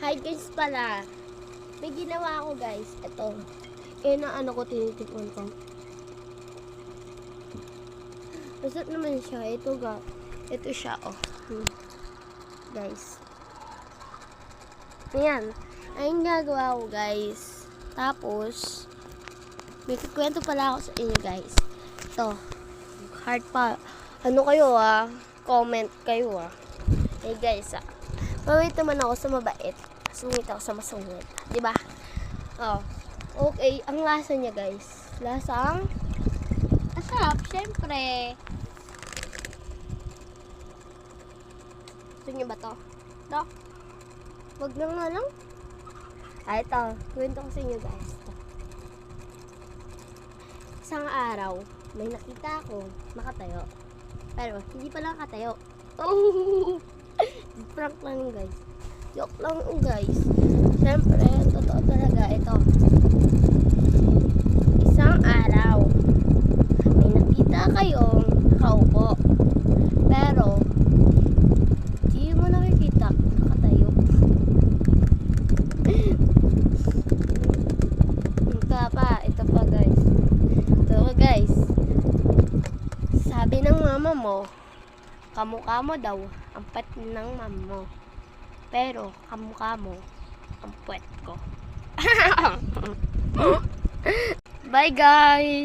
Hi guys pala. May ginawa ako guys. Ito. Yan ang ano ko, tinitikman ko. Masarap naman siya. Ito siya, oh. Guys. Ayan. Ayun gagawa ko guys. Tapos, may kikwento pala ako sa inyo guys. Ito. Heart pa. Ano kayo comment kayo Eh guys mabait naman ako sa mabait. Sungit ako sa masungit. Diba? Oh. Okay. Ang lasa niya guys. Lasang masarap. Syempre. Gusto niyo ba to? No? Wag na nga lang. Ito. Kwento ko sa inyo guys. Ito. Isang araw, may nakita ako nakatayo. Pero hindi pala nakatayo. Oh! Prank lang guys. Joke lang guys. Siyempre, totoo talaga ito. Isang araw, may nakita kayong nakaupo. Pero, hindi mo nakikita nakatayo. Ito pa guys. Ito pa guys. Sabi ng mama mo, kamukha mo daw ang pet ng mama mo. Pero kamukha mo ang puwet ko. Bye guys!